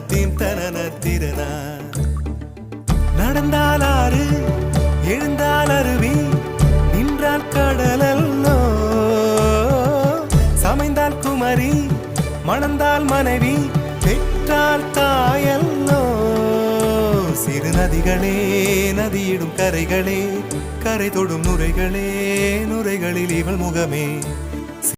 Theme தனன திறனா. நடந்தால் ஆறு எழுந்தால் அருவி நின்றால் கடலல்லோ, சமைந்தால் குமரி மணந்தால் மனைவி பெற்றால் தாயல்லோ. சிறு நதிகளே நதியிடும் கரைகளே கரை தொடும் நுரைகளே நுரைகளில் இவள் முகமே.